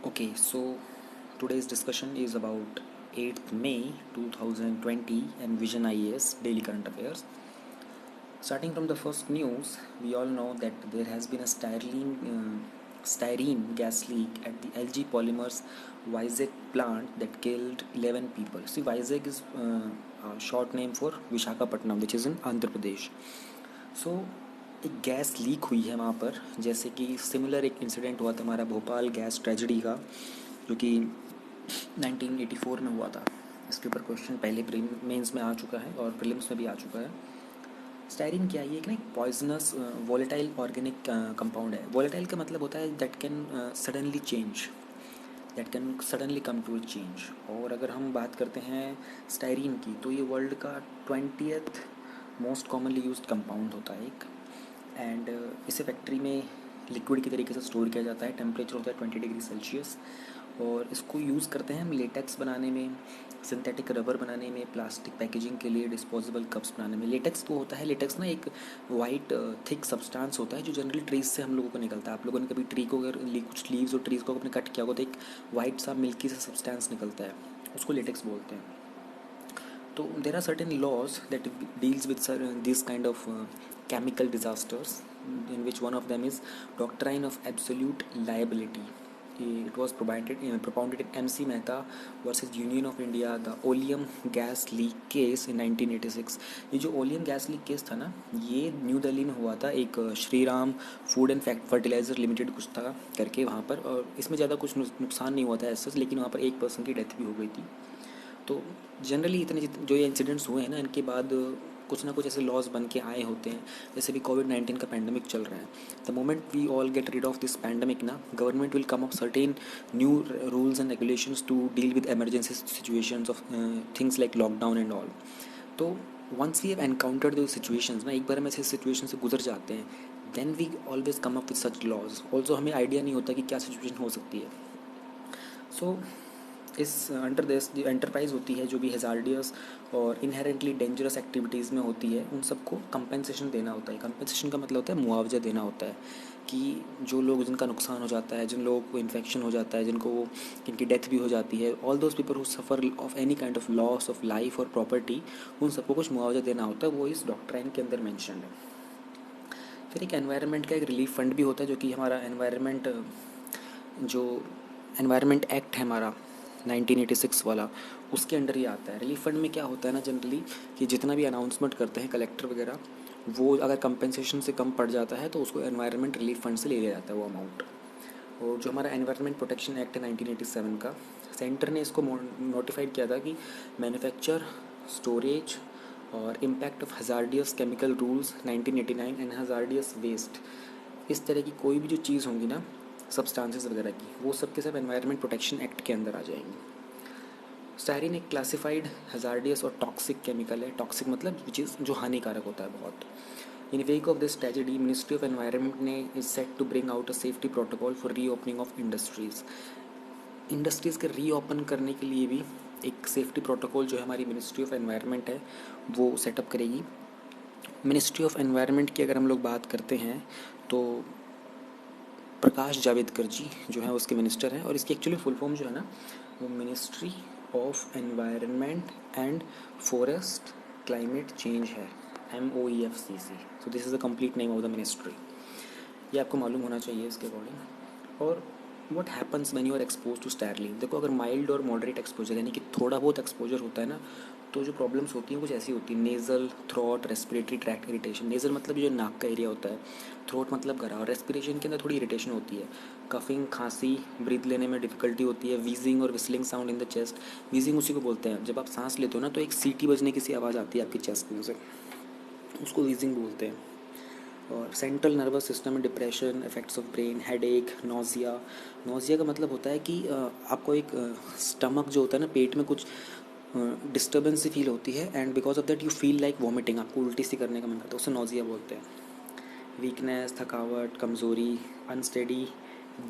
Okay, so today's discussion is about 8th May 2020 and Vision IAS Daily Current Affairs. Starting from the first news, we all know that there has been a styrene gas leak at the LG Polymers Vizag plant that killed 11 people. See, Vizag is a short name for Vishakhapatnam, which is in Andhra Pradesh. सो एक gas leak हुई है वहाँ पर, जैसे कि similar एक incident हुआ था हमारा भोपाल गैस ट्रेजिडी का, जो कि 1984 में हुआ था. इसके ऊपर क्वेश्चन पहले मेंस में आ चुका है और प्रीलिम्स में भी आ चुका है. स्टायरीन क्या है? ये एक ना एक पॉइजनस वॉलेटाइल ऑर्गेनिक कंपाउंड है. वॉलेटाइल का मतलब होता है that can suddenly change, that can suddenly come to a change. और अगर हम बात करते हैं स्टायरीन की, तो ये वर्ल्ड का 20th most commonly used compound होता है एक. एंड इसे फैक्ट्री में लिक्विड की तरीके से स्टोर किया जाता है. टेम्परेचर होता है 20 डिग्री सेल्सियस. और इसको यूज़ करते हैं हम लेटेक्स बनाने में, सिंथेटिक रबर बनाने में, प्लास्टिक पैकेजिंग के लिए, डिस्पोजेबल कप्स बनाने में. लेटेक्स तो होता है, लेटेक्स ना एक वाइट थिक सब्सटेंस होता है जो जनरली ट्रीज से हम लोगों को निकलता है. आप लोगों ने कभी ट्री को अगर कुछ लीव्स और ट्रीज को अपने कट किया होगा तो एक वाइट सा मिल्की सा सब्सटेंस निकलता है, उसको लेटेक्स बोलते हैं. तो there are certain laws that deals with this kind of chemical disasters, in which one of them is doctrine of absolute liability. It was propounded in MC Mehta versus Union of India, the oleum gas leak case in 1986. ये जो oleum gas leak case था ना, ये new Delhi में हुआ था. एक Shri Ram food and fertiliser limited कुछ था करके वहाँ पर, और इसमें ज़्यादा कुछ नुकसान नहीं हुआ था ऐसा, लेकिन वहाँ पर एक पर्सन की डेथ भी हो गई थी. तो जनरली इतने जो ये इंसिडेंट्स हुए हैं ना, इनके बाद कुछ ना कुछ ऐसे लॉज बन के आए होते हैं. जैसे भी कोविड-19 का पैंडमिक चल रहा है, the moment we all get rid of this pandemic ना, government will come up certain new rules and regulations to deal with emergency situations of things like lockdown and all. तो वंस वी हैव एनकाउंटर्ड दो situations ना, एक बार हम ऐसे situation से गुजर जाते हैं, then we always come up with such laws. Also हमें आइडिया नहीं होता कि क्या सिचुएशन हो सकती है. सो इस अंडर दिस जो एंटरप्राइज होती है, जो भी हेजार्डियस और इनहेरेंटली डेंजरस एक्टिविटीज़ में होती है, उन सबको कंपेंसेशन देना होता है. कंपेंसेशन का मतलब होता है मुआवजा देना होता है, कि जो लोग जिनका नुकसान हो जाता है, जिन लोगों को इन्फेक्शन हो जाता है, जिनकी डेथ भी हो जाती है, all those people who suffer of any kind of loss of life और प्रॉपर्टी, उन सबको कुछ मुआवजा देना होता है. वो इस डॉक्ट्राइन के अंदर मैंशन्ड है. फिर एक एनवायरनमेंट का एक रिलीफ फंड भी होता है, जो कि हमारा एनवायरनमेंट एक्ट है हमारा 1986 वाला, उसके अंडर ही आता है. रिलीफ फंड में क्या होता है ना, जनरली कि जितना भी अनाउंसमेंट करते हैं कलेक्टर वगैरह, वो अगर कंपेंसेशन से कम पड़ जाता है तो उसको एनवायरनमेंट रिलीफ फंड से ले लिया जाता है वो अमाउंट. और जो हमारा एनवायरनमेंट प्रोटेक्शन एक्ट है 1987 का, सेंटर ने इसको नोटिफाइड किया था कि मैन्युफैक्चर, स्टोरेज और impact of hazardous chemical rules 1989 and hazardous waste, इस तरह की कोई भी जो चीज़ होंगी ना, सब्सटेंसेस वगैरह की, वो सब के सब एनवायरनमेंट प्रोटेक्शन एक्ट के अंदर आ जाएंगी. स्टायरीन एक क्लासिफाइड हज़ार्डियस और टॉक्सिक केमिकल है. टॉक्सिक मतलब चीज़ जो हानिकारक होता है बहुत. In wake of this tragedy, ministry of environment ने is set to bring out a safety protocol for reopening of industries. Industries के रीओपन करने के लिए भी एक सेफ्टी प्रोटोकॉल जो है हमारी मिनिस्ट्री ऑफ एनवायरनमेंट है वो सेटअप करेगी. मिनिस्ट्री ऑफ एनवायरनमेंट की अगर हम लोग बात करते हैं तो प्रकाश जावड़ेकर जी जो है उसके मिनिस्टर हैं, और इसकी एक्चुअली फुल फॉर्म जो है ना, वो ministry of environment and forest climate change है, MOEFCC. So this is the complete name of the ministry. ये आपको मालूम होना चाहिए इसके अकॉर्डिंग. और what happens when you are expose to styrene, देखो अगर माइल्ड और मॉडरेट एक्सपोजर यानी कि थोड़ा बहुत एक्सपोजर होता है ना, तो जो प्रॉब्लम्स होती हैं कुछ ऐसी होती है. Nasal, throat, respiratory tract irritation. Nasal मतलब जो नाक का एरिया होता है, थ्रोट मतलब गला, और रेस्पिरेशन के अंदर थोड़ी इरिटेशन होती है, कफिंग, खांसी, ब्रीथ लेने में डिफिकल्टी होती है, वीजिंग और whistling sound in the chest. Wheezing उसी को बोलते हैं जब आप सांस लेते हो ना, तो एक सीटी बजने की सी आवाज़ आती है आपकी चेस्ट में से, उसको वीजिंग बोलते हैं. और सेंट्रल नर्वस सिस्टम में depression, effects of brain, headache, nausea. Nausea का मतलब होता है कि आपको एक स्टमक जो होता है ना, पेट में कुछ डिस्टर्बेंस सी फील होती है, and because of that you feel like vomiting, आपको उल्टी सी करने का मन करता है, उसे नोज़िया बोलते हैं. वीकनेस, थकावट, कमज़ोरी, अनस्टेडी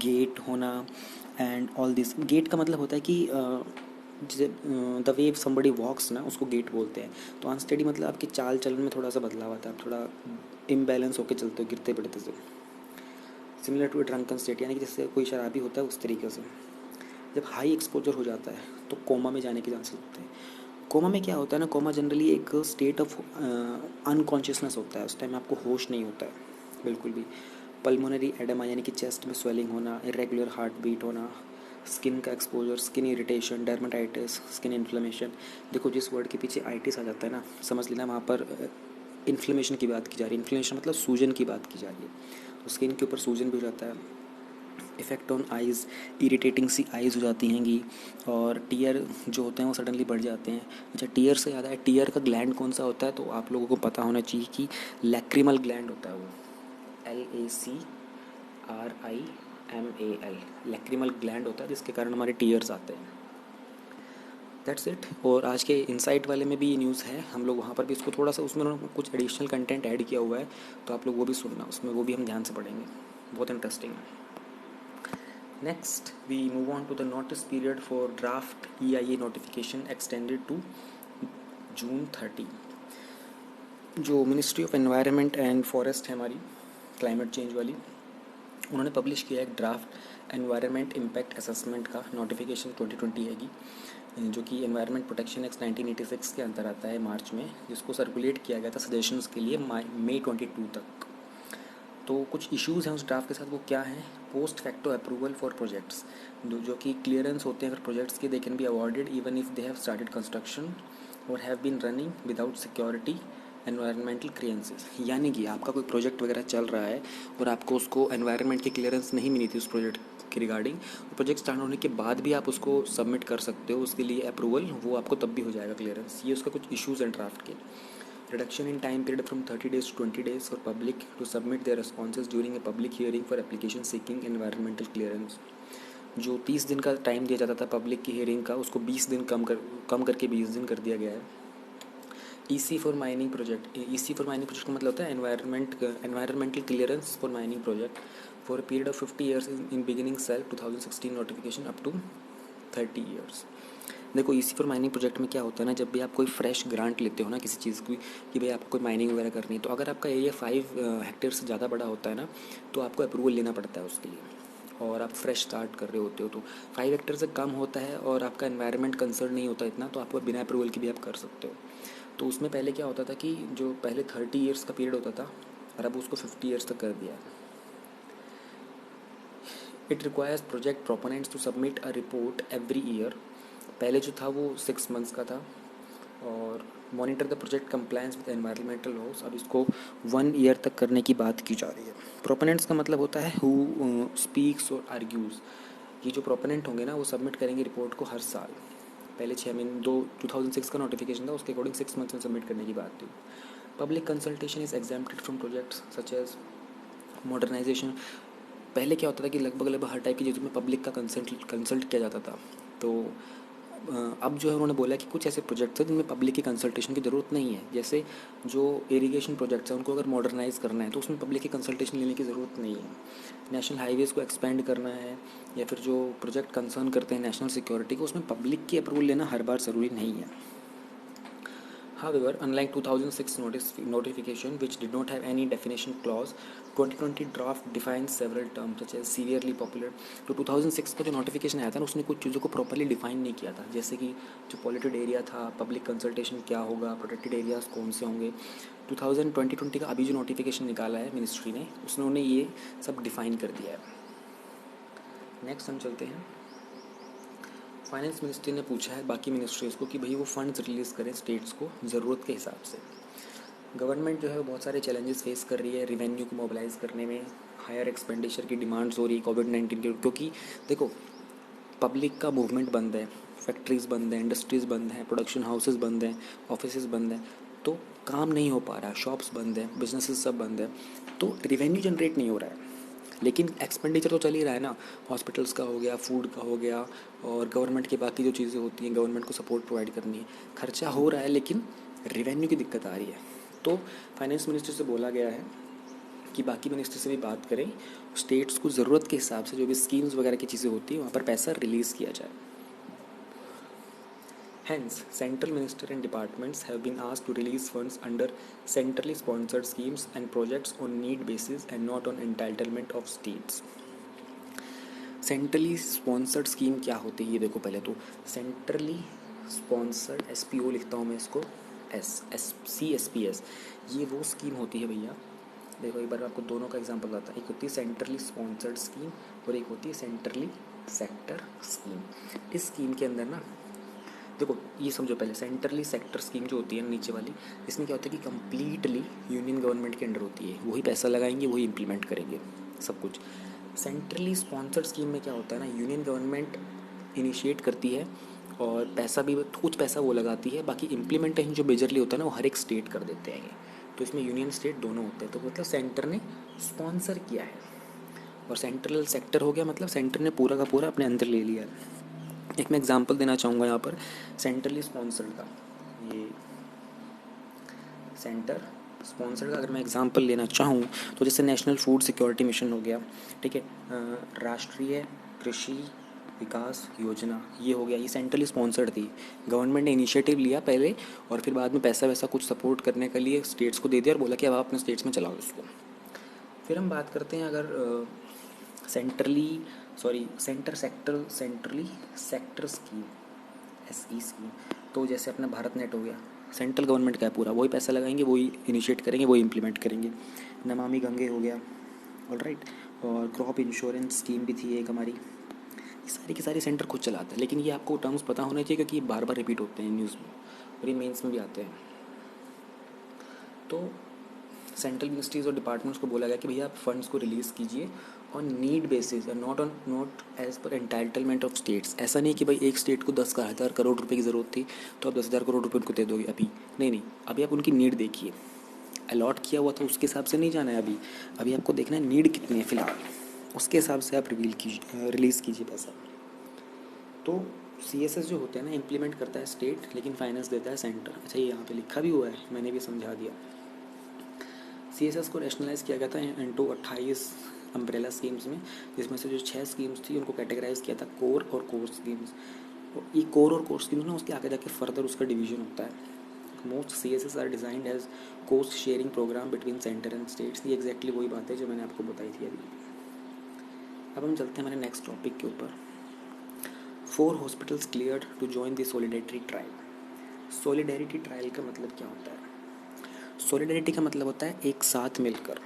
गेट होना, एंड ऑल दिस. गेट का मतलब होता है कि द वे समबडी वॉक्स ना, उसको गेट बोलते हैं. तो अनस्टेडी मतलब आपकी चाल चलन में थोड़ा सा बदलाव आता है, आप थोड़ा इम्बैलेंस होकर चलते हो, गिरते पड़ते से. सिमिलर टू ड्रंकन स्टेट, यानी कि जैसे कोई शराबी होता है उस तरीके से. जब हाई एक्सपोजर हो जाता है तो कोमा में जाने के चांसेस होते हैं। कोमा में क्या होता है ना, कोमा जनरली एक स्टेट ऑफ अनकॉन्शियसनेस होता है, उस टाइम आपको होश नहीं होता है बिल्कुल भी। पल्मोनरी एडेमा यानी कि चेस्ट में स्वेलिंग होना, इरेगुलर हार्ट बीट होना, स्किन का exposure, skin irritation, dermatitis, skin inflammation. देखो जिस वर्ड के पीछे आइटिस आ जाता है ना, समझ लेना वहाँ पर इन्फ्लेमेशन की बात की जा रही है। इन्फ्लेमेशन मतलब सूजन की बात की जा रही है, तो स्किन के ऊपर सूजन भी हो जाता है। इफ़ेक्ट ऑन आइज़, इरिटेटिंग सी आइज़ हो जाती हैंगी, और टीयर जो होते हैं वो सडनली बढ़ जाते हैं। अच्छा, टीयर से याद है, टीयर का ग्लैंड कौन सा होता है, तो आप लोगों को पता होना चाहिए कि लैक्रिमल ग्लैंड होता है वो, LACRIMAL, लैक्रिमल ग्लैंड होता है, जिसके कारण हमारे टीयर्स आते हैं। That's it. और आज के इनसाइट वाले में भी ये न्यूज़ है, हम लोग वहाँ पर भी इसको थोड़ा सा, उसमें उन्होंने कुछ एडिशनल कंटेंट ऐड किया हुआ है, तो आप लोग वो भी सुनना, उसमें वो भी हम ध्यान से पढ़ेंगे, बहुत इंटरेस्टिंग है। Next, we move on to the notice period for draft EIA notification extended to June 30। जो ministry of environment and forest है हमारी, क्लाइमेट चेंज वाली, उन्होंने पब्लिश किया एक ड्राफ्ट एनवायरनमेंट इम्पैक्ट असेसमेंट का नोटिफिकेशन 2020 हैगी, जो कि एनवायरनमेंट प्रोटेक्शन एक्ट 1986 के अंदर आता है मार्च में, जिसको सर्कुलेट किया गया था सजेशंस के लिए मई 22 तक। तो कुछ इश्यूज़ हैं उस ड्राफ्ट के साथ, वो क्या हैं? Post facto approval for projects, जो कि क्लियरेंस होते हैं अगर प्रोजेक्ट्स के, they can be awarded even if they have started construction और have been running without security environmental clearances. यानी कि आपका कोई प्रोजेक्ट वगैरह चल रहा है और आपको उसको एनवायरनमेंट की क्लियरेंस नहीं मिली थी उस प्रोजेक्ट के रिगार्डिंग, प्रोजेक्ट स्टार्ट होने के बाद भी आप उसको सबमिट कर सकते हो उसके लिए अप्रूवल, वो आपको तब भी हो जाएगा क्लियरेंस। ये उसका कुछ इश्यूज़ हैं ड्राफ्ट के। Reduction in time period from 30 days to 20 days for public to submit their responses during a public hearing for application seeking environmental clearance। जो 30 दिन का टाइम दिया जाता था पब्लिक की हियरिंग का, उसको 20 दिन कम करके 20 दिन कर दिया गया है। EC for mining project, EC for mining project का मतलब होता है environmental clearance for mining project for a period of 50 years in beginning sale 2016 notification up to 30 years. देखो EC फॉर माइनिंग प्रोजेक्ट में क्या होता है ना, जब भी आप कोई फ्रेश ग्रांट लेते हो ना किसी चीज़ की, कि भाई आपको कोई माइनिंग वगैरह करनी है, तो अगर आपका एरिया 5 हेक्टेयर से ज़्यादा बड़ा होता है ना, तो आपको अप्रूवल लेना पड़ता है उसके लिए, और आप फ्रेश स्टार्ट कर रहे होते हो, तो 5 हेक्टेयर से कम होता है और आपका एनवायरनमेंट कंसर्न नहीं होता इतना, तो आपको बिना अप्रूवल के भी आप कर सकते हो। तो उसमें पहले क्या होता था कि जो पहले 30 ईयर्स का पीरियड होता था, और अब उसको 50 ईयर्स तक कर दिया है। It requires project proponents to submit a report every year. पहले जो था वो 6 मंथ्स का था, और monitor the project compliance with environmental laws, अब इसको 1 ईयर तक करने की बात की जा रही है। प्रोपोनेंट्स का मतलब होता है हु स्पीक्स और आर्ग्यूज़। ये जो प्रोपोनेंट होंगे ना, वो सबमिट करेंगे रिपोर्ट को हर साल। पहले 6 महीने 2006 का नोटिफिकेशन था, उसके अकॉर्डिंग 6 मंथ्स में सबमिट करने की बात थी। Public consultation is exempted from projects such as modernization. पहले क्या होता था कि लगभग हर टाइप की चीज़ों में पब्लिक का कंसल्ट किया जाता था, तो अब जो है उन्होंने बोला कि कुछ ऐसे प्रोजेक्ट्स हैं जिनमें पब्लिक की कंसल्टेशन की ज़रूरत नहीं है। जैसे जो इरिगेशन प्रोजेक्ट्स हैं, उनको अगर मॉडर्नाइज़ करना है तो उसमें पब्लिक की कंसल्टेशन लेने की ज़रूरत नहीं है। नेशनल हाईवेज़ को एक्सपेंड करना है, या फिर जो प्रोजेक्ट कंसर्न करते हैं नेशनल सिक्योरिटी को, उसमें पब्लिक की अप्रूवल लेना हर बार ज़रूरी नहीं है। However, unlike 2006 notification, which did not have any definition clause, 2020 draft defines several terms such as severely popular। तो 2006 का जो नोटिफिकेशन आया था ना, उसने कुछ चीज़ों को प्रॉपरली डिफाइन नहीं किया था, जैसे कि जो पॉल्यूटेड एरिया था, पब्लिक कंसल्टेशन क्या होगा, प्रोटेक्टेड एरियाज़ कौन से होंगे। 2020 का अभी जो नोटिफिकेशन निकाला है मिनिस्ट्री ने, उसने ये सब डिफाइन कर दिया है। नेक्स्ट हम चलते हैं। फाइनेंस मिनिस्ट्री ने पूछा है बाकी मिनिस्ट्रीज़ को कि भाई वो फंड्स रिलीज़ करें स्टेट्स को ज़रूरत के हिसाब से। गवर्नमेंट जो है वो बहुत सारे चैलेंजेस फेस कर रही है रेवेन्यू को मोबिलाइज़ करने में, हायर एक्सपेंडिचर की डिमांड्स हो रही है कोविड-19 के, क्योंकि देखो पब्लिक का मूवमेंट बंद है, फैक्ट्रीज़ बंद हैं, इंडस्ट्रीज़ बंद हैं, प्रोडक्शन हाउसेस बंद हैं, ऑफिसेज बंद हैं, तो काम नहीं हो पा रहा, शॉप्स बंद हैं, बिजनेसेस सब बंद है, तो रेवेन्यू जनरेट नहीं हो रहा है। लेकिन एक्सपेंडिचर तो चल ही रहा है ना, हॉस्पिटल्स का हो गया, फूड का हो गया, और गवर्नमेंट की बाकी जो चीज़ें होती हैं, गवर्नमेंट को सपोर्ट प्रोवाइड करनी है, खर्चा हो रहा है, लेकिन रेवेन्यू की दिक्कत आ रही है। तो फाइनेंस मिनिस्टर से बोला गया है कि बाकी मिनिस्टर से भी बात करें, स्टेट्स को ज़रूरत के हिसाब से जो भी स्कीम्स वगैरह की चीज़ें होती हैं वहाँ पर पैसा रिलीज़ किया जाए। Hence, central minister and departments have been asked to release funds under centrally sponsored schemes and projects on need basis and not on entitlement of states। Centrally sponsored scheme क्या होती है ये देखो पहले तो। सेंट्रली स्पॉन्सर्ड, SPO लिखता हूँ मैं इसको, CSPS, ये वो स्कीम होती है भैया। देखो एक बार आपको दोनों का एग्जांपल बताता है। एक होती है सेंट्रली स्पॉन्सर्ड स्कीम और एक होती है सेंट्रली सेक्टर स्कीम। इस स्कीम के अंदर ना देखो ये समझो पहले, सेंट्रली सेक्टर स्कीम जो होती है नीचे वाली, इसमें क्या होता है कि कम्प्लीटली यूनियन गवर्नमेंट के अंडर होती है, वही पैसा लगाएंगे, वही इम्प्लीमेंट करेंगे सब कुछ। सेंट्रली स्पॉन्सर्ड स्कीम में क्या होता है ना, यूनियन गवर्नमेंट इनिशिएट करती है और पैसा भी, कुछ पैसा वो लगाती है, बाकी इम्प्लीमेंटेशन जो मेजरली होता है ना वो हर एक स्टेट कर देते हैं। तो इसमें यूनियन स्टेट दोनों होते हैं, तो मतलब सेंटर ने स्पॉन्सर किया है। और सेंट्रल सेक्टर हो गया मतलब सेंटर ने पूरा का पूरा अपने अंदर ले लिया है। एक मैं एग्जांपल देना चाहूँगा यहाँ पर सेंट्रली स्पॉन्सर्ड का। ये सेंटर स्पॉन्सर्ड का अगर मैं एग्जांपल लेना चाहूँ तो जैसे नेशनल फूड सिक्योरिटी मिशन हो गया, ठीक है, राष्ट्रीय कृषि विकास योजना, ये हो गया, ये सेंट्रली स्पॉन्सर्ड थी। गवर्नमेंट ने इनिशिएटिव लिया पहले और फिर बाद में पैसा वैसा कुछ सपोर्ट करने के लिए स्टेट्स को दे दिया और बोला कि अब आप अपने स्टेट्स में चलाओ इसको। फिर हम बात करते हैं अगर centrally sector scheme, SE scheme, तो जैसे अपना भारत नेट हो गया, सेंट्रल गवर्नमेंट का है पूरा, वही पैसा लगाएंगे, वही इनिशिएट करेंगे, वही इम्प्लीमेंट करेंगे। नमामि गंगे हो गया, ऑलराइट, और क्रॉप इंश्योरेंस स्कीम भी थी एक हमारी। ये सारी की सारी सेंटर खुद चलाता है, लेकिन ये आपको टर्म्स पता होने चाहिए क्योंकि बार बार रिपीट होते हैं न्यूज़ में और ये मेंस में भी आते हैं। तो सेंट्रल मिनिस्ट्रीज और डिपार्टमेंट्स को बोला गया कि भैया आप फंड्स को रिलीज़ कीजिए on need basis, not as per entitlement of states. ऐसा नहीं कि भाई एक स्टेट को 10,000 करोड़ रुपए की ज़रूरत थी तो आप 10,000 करोड़ रुपए उनको दे दोगे अभी, नहीं, अभी आप उनकी नीड देखिए। अलॉट किया हुआ था उसके हिसाब से नहीं जाना है अभी आपको देखना है नीड कितनी है फ़िलहाल, उसके हिसाब से आप रिलीज़ कीजिए पैसा। तो CSS जो होते हैं ना, इम्प्लीमेंट करता है स्टेट लेकिन फाइनेंस देता है सेंटर। अच्छा, ये यहाँ पे लिखा भी हुआ है, मैंने भी समझा दिया। CSS को रैशनलाइज किया गया था इंटू 28 अम्ब्रेला स्कीम्स में, जिसमें से जो 6 स्कीम्स थी उनको कैटेगराइज किया था कोर और कोर स्कीम्स। ये कोर और कोर स्कीम्स ना उसके आगे जाके फर्दर उसका डिवीजन होता है। Most CSS are designed as cost sharing program between centre and states. ये एग्जैक्टली वही बात है जो मैंने आपको बताई थी अभी। अब हम चलते हैं हमारे नेक्स्ट टॉपिक के ऊपर। 4 hospitals cleared to join the solidarity trial. Solidarity trial का मतलब क्या होता है? सॉलिडेरिटी का मतलब होता है एक साथ मिलकर,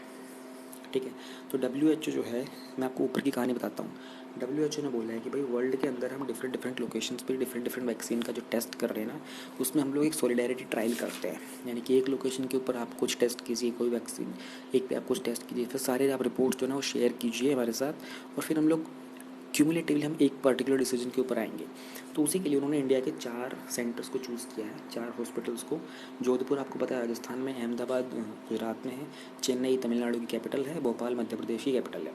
ठीक है। तो WHO जो है, मैं आपको ऊपर की कहानी बताता हूँ। WHO ने बोला है कि भाई वर्ल्ड के अंदर हम डिफरेंट लोकेशंस पे डिफरेंट वैक्सीन का जो टेस्ट कर रहे हैं ना, उसमें हम लोग एक सॉलिडेरिटी ट्रायल करते हैं। यानी कि एक लोकेशन के ऊपर आप कुछ टेस्ट कीजिए, कोई वैक्सीन, एक पे आप कुछ टेस्ट कीजिए, फिर सारे आप रिपोर्ट जो है ना वो शेयर कीजिए हमारे साथ, और फिर हम लोग क्यूमुलेटिवली हम एक पर्टिकुलर डिसीजन के ऊपर आएंगे। तो उसी के लिए उन्होंने इंडिया के 4 सेंटर्स को चूज़ किया है, 4 हॉस्पिटल्स को। जोधपुर आपको पता है राजस्थान में, अहमदाबाद गुजरात में है, चेन्नई तमिलनाडु की कैपिटल है, भोपाल मध्य प्रदेश की कैपिटल है।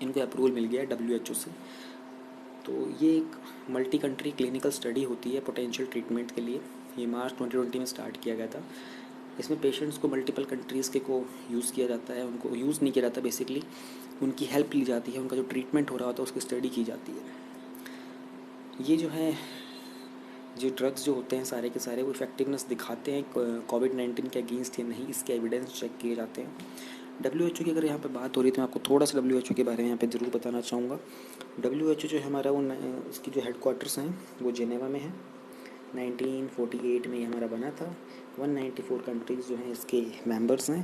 इनको अप्रूवल मिल गया है WHO से। तो ये एक मल्टी कंट्री क्लिनिकल स्टडी होती है पोटेंशियल ट्रीटमेंट के लिए। ये मार्च 2020 में स्टार्ट किया गया था। इसमें पेशेंट्स को मल्टीपल कंट्रीज़ के को यूज़ किया जाता है, उनको यूज़ नहीं किया जाता, बेसिकली उनकी हेल्प ली जाती है, उनका जो ट्रीटमेंट हो रहा होता है उसकी स्टडी की जाती है। ये जो है, जो ड्रग्स जो होते हैं सारे के सारे वो इफेक्टिवनेस दिखाते हैं कोविड-19 के अगेंस्ट या नहीं, इसके एविडेंस चेक किए जाते हैं। WHO की अगर यहाँ पे बात हो रही है तो मैं आपको थोड़ा सा WHO के बारे में यहाँ पे ज़रूर बताना चाहूँगा। WHO जो है हमारा वो इसकी जो हेडक्वार्टर्स हैं वो जेनेवा में है। 1948 में ये हमारा बना था। 194 कंट्रीज़ जो हैं इसके मेंबर्स हैं,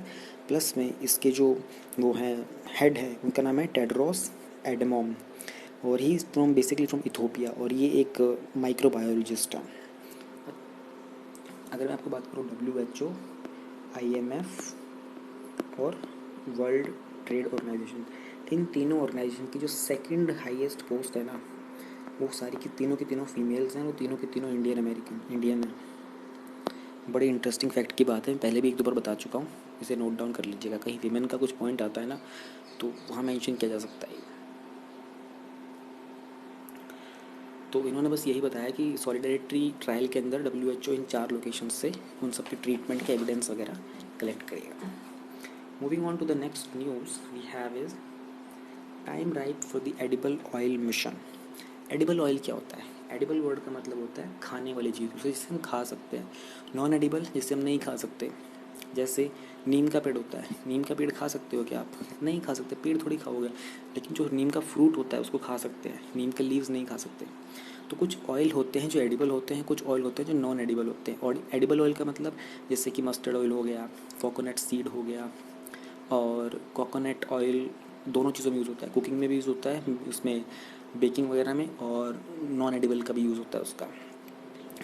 प्लस में इसके जो वो हैं हेड है उनका नाम है टेड्रोस एडमोम, और ही बेसिकली फ्रॉम इथोपिया, और ये एक माइक्रोबायोलॉजिस्ट है। अगर मैं आपको बात करूँ WHO, IMF और वर्ल्ड ट्रेड ऑर्गेनाइजेशन, इन तीनों ऑर्गेनाइजेशन की जो सेकंड हाईएस्ट पोस्ट है ना, वो सारी की तीनों फीमेल्स हैं, वो तीनों के तीनों इंडियन हैं। बड़ी इंटरेस्टिंग फैक्ट की बात है, पहले भी एक दो बार बता चुका हूँ, इसे नोट डाउन कर लीजिएगा, कहीं विमेन का कुछ पॉइंट आता है ना तो वहाँ मेंशन किया जा सकता है। तो इन्होंने बस यही बताया कि सॉलिडेरिटी ट्रायल के अंदर WHO इन 4 लोकेशन से उन सब की ट्रीटमेंट के एविडेंस वगैरह कलेक्ट करेगा। Moving on to the next news we have is time ripe for the edible oil mission. Edible oil क्या होता है? एडिबल वर्ड का मतलब होता है खाने वाली चीज़, जिसे हम खा सकते हैं। नॉन एडिबल जिसे हम नहीं खा सकते, जैसे नीम का पेड़ होता है, नीम का पेड़ खा सकते हो क्या आप? नहीं खा सकते, पेड़ थोड़ी खाओगे, लेकिन जो नीम का फ्रूट होता है उसको खा सकते हैं, नीम के लीव्स नहीं खा सकते। तो कुछ ऑयल होते हैं जो एडिबल होते हैं, कुछ ऑयल होते हैं जो नॉन एडिबल होते हैं। और एडिबल ऑयल का मतलब जैसे कि मस्टर्ड ऑयल हो गया, कोकोनट सीड हो गया, और कोकोनट ऑयल दोनों चीज़ों में यूज़ होता है, कुकिंग में भी यूज़ होता है, उसमें बेकिंग वगैरह में, और नॉन एडिबल का भी यूज़ होता है उसका।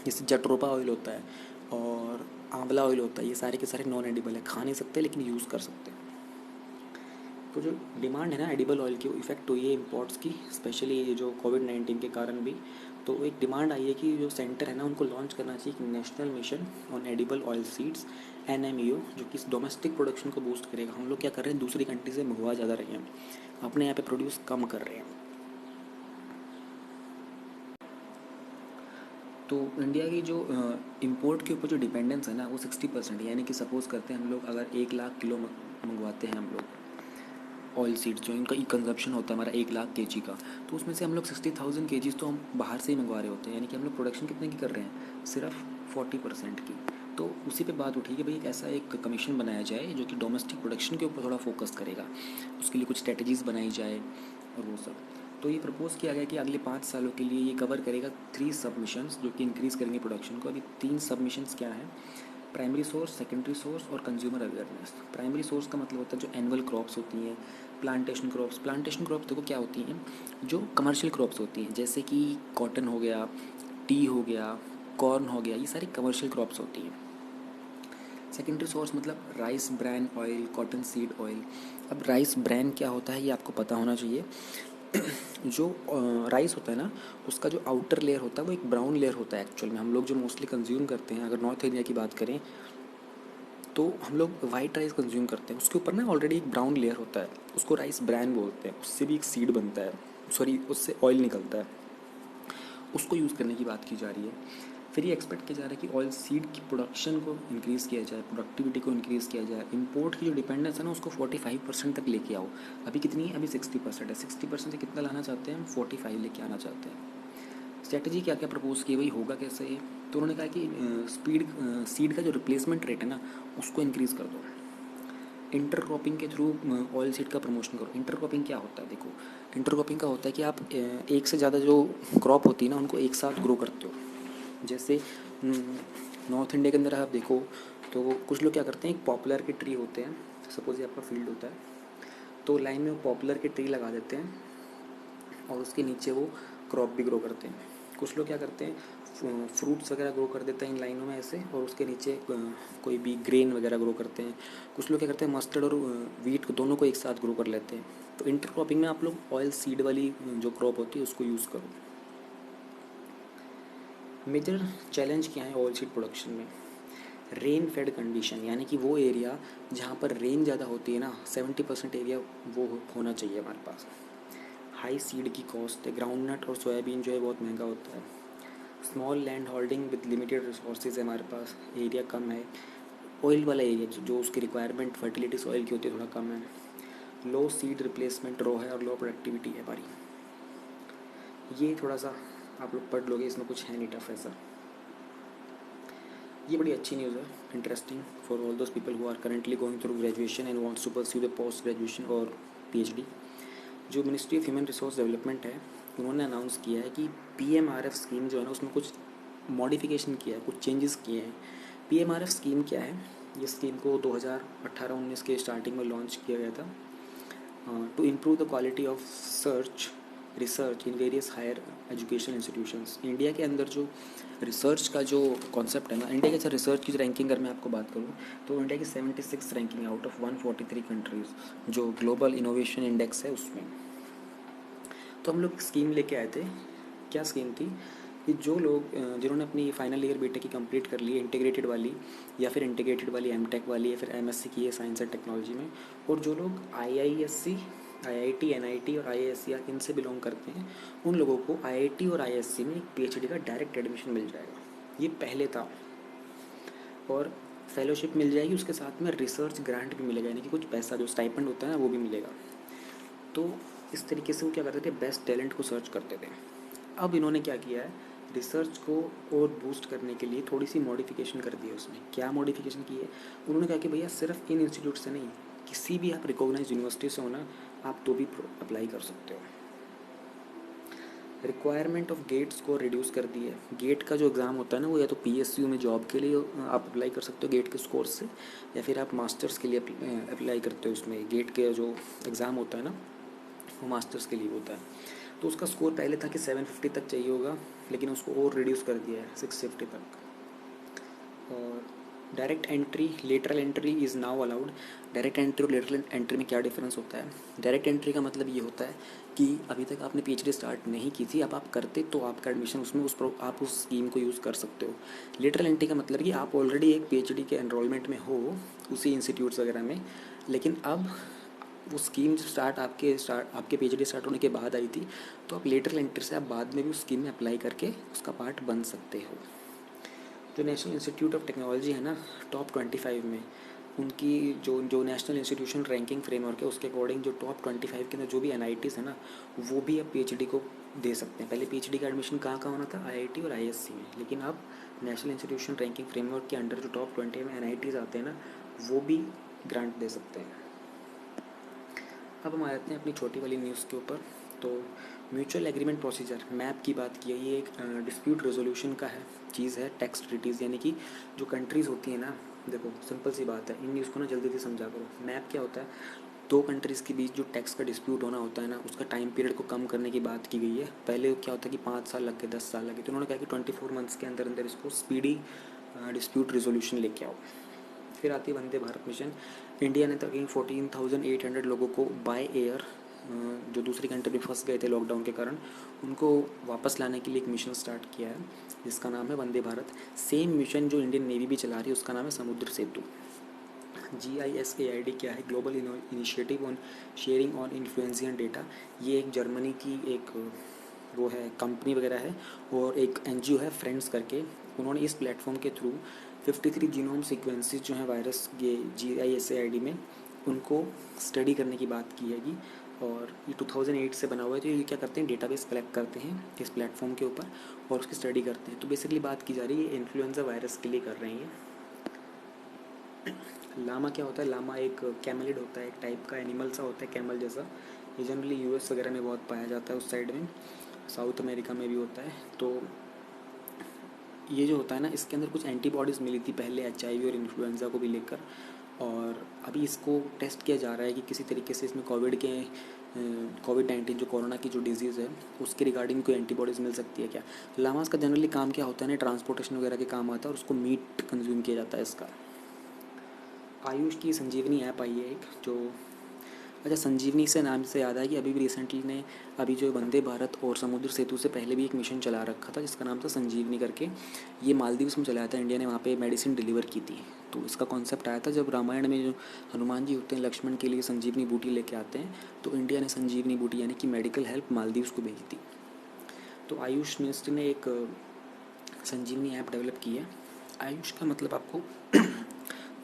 जैसे जट्रोपा ऑयल होता है और आंवला ऑयल होता है, ये सारे के सारे नॉन एडिबल है, खा नहीं सकते लेकिन यूज़ कर सकते हैं। तो जो डिमांड है ना एडिबल ऑयल की, वो इफ़ेक्ट हुई है इम्पोर्ट्स की, स्पेशली ये जो कोविड-19 के कारण भी। तो एक डिमांड आई है कि जो सेंटर है ना उनको लॉन्च करना चाहिए कि national mission on edible oil seeds, NMEO, जो कि डोमेस्टिक प्रोडक्शन को बूस्ट करेगा। हम लोग क्या कर रहे हैं, दूसरी कंट्री से मंगवा ज़्यादा रहे हैं, अपने यहाँ पे प्रोड्यूस कम कर रहे हैं। तो इंडिया की जो इंपोर्ट के ऊपर जो डिपेंडेंस है ना वो 60% है। यानी कि सपोज़ करते हैं हम लोग अगर 1 लाख किलो मंगवाते हैं हम लोग ऑयल सीड्स, जो इनका कंजप्शन होता है हमारा 1 लाख kg का, तो उसमें से हम लोग 60,000 kg तो हम बाहर से ही मंगवा रहे होते हैं। यानी कि हम लोग प्रोडक्शन कितने की कर रहे हैं, सिर्फ 40% की। तो उसी पे बात उठी कि भाई एक ऐसा एक कमीशन बनाया जाए जो कि डोमेस्टिक प्रोडक्शन के ऊपर थोड़ा फोकस करेगा, उसके लिए कुछ स्ट्रेटजीज़ बनाई जाए और वो सब। तो ये प्रपोज़ किया गया कि अगले 5 सालों के लिए ये कवर करेगा 3 सबमिशंस जो कि इंक्रीज़ करेंगे प्रोडक्शन को। अभी 3 सबमिशंस क्या है, प्राइमरी सोर्स, सेकेंडरी सोर्स और कंज्यूमर अवेयरनेस। प्राइमरी सोर्स का मतलब होता है जो एनुअल क्रॉप्स होती हैं, प्लांटेशन क्रॉप्स। प्लांटेशन क्रॉप्स देखो क्या होती हैं, जो कमर्शियल क्रॉप्स होती हैं, जैसे कि कॉटन हो गया, टी हो गया, कॉर्न हो गया, ये सारी कमर्शियल क्रॉप्स होती हैं। सेकेंडरी सोर्स मतलब rice bran oil, cotton seed oil. अब राइस ब्रैन क्या होता है ये आपको पता होना चाहिए। जो राइस होता है ना, उसका जो आउटर लेयर होता है वो एक ब्राउन लेयर होता है एक्चुअल में। हम लोग जो मोस्टली कंज्यूम करते हैं, अगर नॉर्थ इंडिया की बात करें तो हम लोग वाइट राइस कंज्यूम करते हैं, उसके ऊपर ना ऑलरेडी एक ब्राउन लेयर होता है, उसको राइस ब्रैन बोलते हैं। उससे भी एक सीड बनता है, सॉरी उससे ऑयल निकलता है, उसको यूज़ करने की बात की जा रही है। फिर ये एक्सपेक्ट किया जा रहा है कि ऑयल सीड की प्रोडक्शन को इंक्रीज़ किया जाए, प्रोडक्टिविटी को इंक्रीज़ किया जाए, इंपोर्ट की जो डिपेंडेंस है ना उसको 45% तक लेके आओ। अभी कितनी है, अभी 60% है, 60% से कितना लाना चाहते हैं हम, 45 लेके आना चाहते हैं। स्ट्रेटजी क्या क्या प्रपोज की, भाई होगा कैसे ये, तो उन्होंने कहा कि सीड का जो रिप्लेसमेंट रेट है ना उसको इंक्रीज़ कर दो, इंटरक्रॉपिंग के थ्रू ऑयल सीड का प्रमोशन करो। इंटरक्रॉपिंग क्या होता है, देखो इंटरक्रॉपिंग का होता है कि आप एक से ज़्यादा जो क्रॉप होती है ना उनको एक साथ ग्रो करते हो। जैसे नॉर्थ इंडिया के अंदर आप देखो तो कुछ लोग क्या करते हैं, एक पॉपुलर के ट्री होते हैं, सपोज ये आपका फील्ड होता है, तो लाइन में वो पॉपुलर के ट्री लगा देते हैं और उसके नीचे वो क्रॉप भी ग्रो करते हैं। कुछ लोग क्या करते हैं, फ्रूट्स वगैरह ग्रो कर देते हैं इन लाइनों में ऐसे, और उसके नीचे कोई भी ग्रेन वगैरह ग्रो करते हैं। कुछ लोग क्या करते हैं, मस्टर्ड और वीट को दोनों को एक साथ ग्रो कर लेते हैं। तो इंटरक्रॉपिंग में आप लोग ऑयल सीड वाली जो क्रॉप होती है उसको यूज़ करो। मेजर चैलेंज क्या है ऑयल सीड प्रोडक्शन में, रेन फेड कंडीशन, यानी कि वो एरिया जहाँ पर रेन ज़्यादा होती है ना, 70% एरिया वो होना चाहिए हमारे पास। हाई सीड की कॉस्ट है, ग्राउंड नट और सोयाबीन जो है बहुत महंगा होता है। Small land holding with limited resources है हमारे पास, एरिया कम है। ऑयल वाला एरिया जो उसकी रिक्वायरमेंट फर्टिलिटी सॉइल की होती है थोड़ा कम है। लो सीड रिप्लेसमेंट रो है और लो प्रोडक्टिविटी है हमारी। ये थोड़ा सा आप लोग पढ़ लोगे, इसमें कुछ है नहीं टफ ऐसा। ये बड़ी अच्छी न्यूज़ है, interesting for all those people who are currently going through graduation and wants to pursue the post graduation और PhD। जो ministry of human resource development है उन्होंने अनाउंस किया है कि PMRF स्कीम जो है ना उसमें कुछ मॉडिफिकेशन किया है, कुछ चेंजेस किए हैं। PMRF स्कीम क्या है, ये स्कीम को 2018-19 के स्टार्टिंग में लॉन्च किया गया था to improve the quality of research in various higher education institutions. India के अंदर जो रिसर्च का जो कॉन्सेप्ट है ना, इंडिया के अच्छा रिसर्च की रैंकिंग अगर मैं आपको बात करूँ तो इंडिया की 76 रैंकिंग आउट ऑफ 143 कंट्रीज़ जो ग्लोबल इनोवेशन इंडेक्स है उसमें। तो हम लोग स्कीम लेके आए थे। क्या स्कीम थी कि जो लोग जिन्होंने अपनी फाइनल ईयर बीटेक की कंप्लीट कर ली इंटीग्रेटेड वाली, या फिर इंटीग्रेटेड वाली एमटेक वाली, या फिर MSc की है साइंस एंड टेक्नोलॉजी में, और जो लोग IISc, IIT, NIT और IISc इनसे बिलोंग करते हैं, उन लोगों को IIT और IISc में एक PhD का डायरेक्ट एडमिशन मिल जाएगा। ये पहले था, और फेलोशिप मिल जाएगी, उसके साथ में रिसर्च ग्रांट भी मिलेगा, यानी कि कुछ पैसा जो स्टाइपेंड होता है ना वो भी मिलेगा। तो इस तरीके से वो क्या करते थे, बेस्ट टैलेंट को सर्च करते थे। अब इन्होंने क्या किया है, रिसर्च को और बूस्ट करने के लिए थोड़ी सी मॉडिफिकेशन कर दी है उसने। क्या मॉडिफिकेशन की है? उन्होंने कहा कि भैया सिर्फ इन इंस्टीट्यूट से नहीं, किसी भी आप रिकॉग्नाइज यूनिवर्सिटी से हो ना, आप तो भी अप्लाई कर सकते हो। रिक्वायरमेंट ऑफ गेट्स को रिड्यूस कर दी है। गेट का जो एग्ज़ाम होता है ना, वो या तो PSU में जॉब के लिए आप अप्लाई कर सकते हो गेट के स्कोर से, या फिर आप मास्टर्स के लिए अप्लाई करते हो उसमें। गेट के जो एग्ज़ाम होता है ना, वो मास्टर्स के लिए होता है। तो उसका स्कोर पहले था कि 750 तक चाहिए होगा, लेकिन उसको और रिड्यूस कर दिया है 650 तक। और direct entry, lateral entry is now allowed. Direct entry और लेटरल एंट्री में क्या डिफरेंस होता है? डायरेक्ट एंट्री का मतलब ये होता है कि अभी तक आपने PhD स्टार्ट नहीं की थी, अब आप करते तो आपका एडमिशन उसमें आप उस स्कीम को यूज़ कर सकते हो। लेटरल एंट्री का मतलब कि आप ऑलरेडी एक PhD के एनरोलमेंट में हो उसी इंस्टीट्यूट्स वगैरह में, लेकिन अब वो स्कीम आपके PhD स्टार्ट होने के बाद आई थी, तो आप लेटरल एंट्री से आप बाद में भी उस स्कीम में अप्लाई करके उसका पार्ट बन सकते हो। जो नेशनल इंस्टीट्यूट ऑफ टेक्नोलॉजी है ना, टॉप 25 में, उनकी जो नेशनल इंस्टीट्यूशन रैंकिंग फ्रेमवर्क है, उसके अकॉर्डिंग जो टॉप 25 के अंदर जो भी NITs है ना, वो भी अब PhD को दे सकते हैं। पहले PhD का एडमिशन कहाँ होना था? IIT और ISC में, लेकिन अब नेशनल इंस्टीट्यूशन रैंकिंग फ्रेमवर्क के अंडर जो टॉप 20 में NITs आते हैं ना, वो भी ग्रांट दे सकते हैं। अब हम आ जाते हैं अपनी छोटी वाली न्यूज़ के ऊपर। तो म्यूचुअल एग्रीमेंट प्रोसीजर, मैप की बात की है। ये एक डिस्प्यूट रेजोल्यूशन का चीज़ है। टैक्स ट्रीटीज़, यानी कि जो कंट्रीज़ होती हैं ना, देखो सिंपल सी बात है, इन न्यूज़ को ना जल्दी से समझा करो। मैप क्या होता है? दो कंट्रीज़ के बीच जो टैक्स का डिस्प्यूट होना होता है ना, उसका टाइम पीरियड को कम करने की बात की गई है। पहले क्या होता है कि 5 साल लग गए, 10 साल लगे, तो उन्होंने कहा कि 24 मंथ्स के अंदर अंदर इसको स्पीडी डिस्प्यूट रेजोल्यूशन लेके आओ। फिर आती है वंदे भारत मिशन। इंडिया ने तक 14,800 लोगों को बाय एयर, जो दूसरी कंट्री में फंस गए थे लॉकडाउन के कारण, उनको वापस लाने के लिए एक मिशन स्टार्ट किया है, जिसका नाम है वंदे भारत। सेम मिशन जो इंडियन नेवी भी चला रही है, उसका नाम है समुद्र सेतु। GISAID क्या है? Global initiative on sharing on influential data. ये एक जर्मनी की एक वो है, कंपनी वगैरह है, और एक NGO है फ्रेंड्स करके। उन्होंने इस प्लेटफॉर्म के थ्रू 53 जीनोम सीक्वेंसेस जो हैं वायरस के GISAID में, उनको स्टडी करने की बात की हैगी। और ये 2008 से बना हुआ है। तो ये क्या करते हैं? डेटाबेस कलेक्ट करते हैं इस प्लेटफॉर्म के ऊपर और उसकी स्टडी करते हैं। तो बेसिकली बात की जा रही है इन्फ्लुएंजा वायरस के लिए कर रहे हैं। लामा क्या होता है? लामा एक कैमलिड होता है, एक टाइप का एनिमल सा होता है, कैमल जैसा। ये जनरली US वगैरह में बहुत पाया जाता है, उस साइड में, साउथ अमेरिका में भी होता है। तो ये जो होता है ना, इसके अंदर कुछ एंटीबॉडीज़ मिली थी पहले HIV और इन्फ्लुएंजा को भी लेकर, और अभी इसको टेस्ट किया जा रहा है कि किसी तरीके से इसमें कोविड-19 जो कोरोना की जो डिजीज़ है, उसके रिगार्डिंग कोई एंटीबॉडीज़ मिल सकती है क्या। लामास का जनरली काम क्या होता है ना, ट्रांसपोर्टेशन वगैरह के काम आता है, और उसको मीट कंज्यूम किया जाता है इसका। आयुष की संजीवनी ऐप आई है एक, जो, अच्छा, संजीवनी से नाम से याद आया कि अभी भी रिसेंटली ने, अभी जो वंदे भारत और समुद्र सेतु से पहले भी एक मिशन चला रखा था जिसका नाम था संजीवनी करके। ये मालदीव्स में चलाया था इंडिया ने, वहाँ पे मेडिसिन डिलीवर की थी। तो इसका कॉन्सेप्ट आया था जब रामायण में जो हनुमान जी होते हैं, लक्ष्मण के लिए संजीवनी बूटी लेके आते हैं, तो इंडिया ने संजीवनी बूटी यानी कि मेडिकल हेल्प मालदीव्स को भेजी थी। तो आयुष मिनिस्ट्री ने एक संजीवनी ऐप डेवलप की है। आयुष का मतलब आपको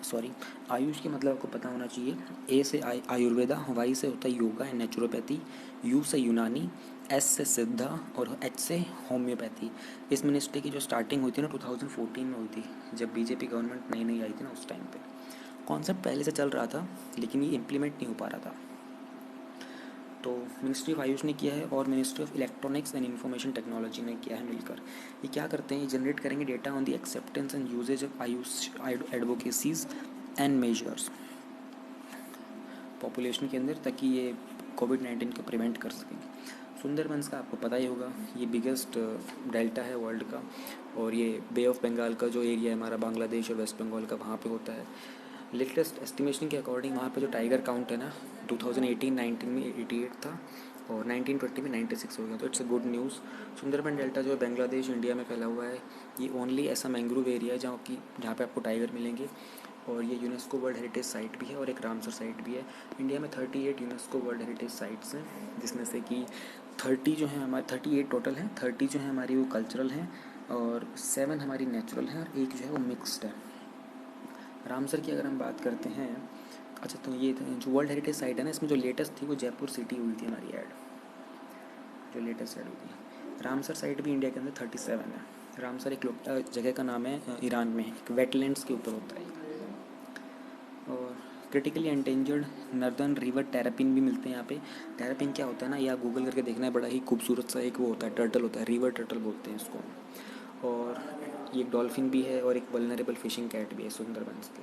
सॉरी, आयुष के मतलब आपको पता होना चाहिए। A से आयुर्वेदा, Y से होता है योगा एंड नेचुरोपैथी, U से यूनानी, S से सिद्धा, और H से होम्योपैथी। इस मिनिस्ट्री की जो स्टार्टिंग हुई थी ना 2014 में हुई थी, जब BJP गवर्नमेंट नई नई आई थी ना, उस टाइम पे। कॉन्सेप्ट पहले से चल रहा था, लेकिन ये इम्प्लीमेंट नहीं हो पा रहा था। तो मिनिस्ट्री ऑफ आयुष ने किया है और ministry of electronics and information technology ने किया है मिलकर। ये क्या करते हैं? ये जनरेट करेंगे data on the acceptance and usages of AYUSH advocacies and measures population के अंदर, ताकि ये कोविड-19 को प्रिवेंट कर सकें। सुंदरबंस का आपको पता ही होगा, ये बिगेस्ट डेल्टा है वर्ल्ड का, और ये बे ऑफ बंगाल का जो एरिया है हमारा, बांग्लादेश और वेस्ट बंगाल का, वहाँ पे होता है। लेटेस्ट एस्टिमेशन के अकॉर्डिंग वहाँ पे जो टाइगर काउंट है ना, 2018-19 में 88 था, और 1920 में 96 हो गया। तो it's a good news. Sundarban delta जो है बांग्लादेश इंडिया में फैला हुआ है। ये ओनली ऐसा मैंग्रोव एरिया है जहाँ पे आपको टाइगर मिलेंगे, और ये यूनेस्को वर्ल्ड हेरिटेज साइट भी है और एक रामसर साइट भी है। इंडिया में 38 यूनेस्को वर्ल्ड हेरिटेज साइट्स हैं, जिसमें से कि 30 जो हैं हमारे, 38 टोटल हैं। 30 जो हैं हमारी वो कल्चरल हैं, और 7 हमारी नेचुरल हैं, और एक जो है वो मिक्सड है। रामसर की अगर हम बात करते हैं, अच्छा, तो ये जो वर्ल्ड हेरिटेज साइट है ना, इसमें जो लेटेस्ट थी वो जयपुर सिटी हुई थी हमारी ऐड, जो लेटेस्ट ऐड हुई थी। रामसर साइट भी इंडिया के अंदर 37 है। रामसर एक जगह का नाम है, ईरान में, एक वेटलैंड्स के ऊपर होता है। और critically endangered northern river terrapin भी मिलते हैं यहाँ पे। टेरापिन क्या होता है ना, या गूगल करके देखना है, बड़ा ही खूबसूरत सा एक वो होता है, टर्टल होता है, रिवर टर्टल बोलते हैं इसको। और ये एक डॉल्फिन भी है और एक वल्नरेबल फिशिंग कैट भी है सुंदरबंस के।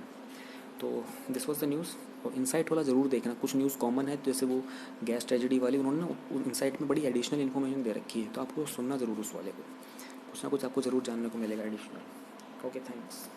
तो दिस वॉज द न्यूज़। और इनसाइट वाला ज़रूर देखना, कुछ न्यूज़ कॉमन है, जैसे वो गैस ट्रेजेडी वाली, उन्होंने ना इनसाइट में बड़ी एडिशनल इन्फॉर्मेशन दे रखी है, तो आपको सुनना ज़रूर उस वाले को, कुछ ना कुछ आपको ज़रूर जानने को मिलेगा एडिशनल। Okay, thanks.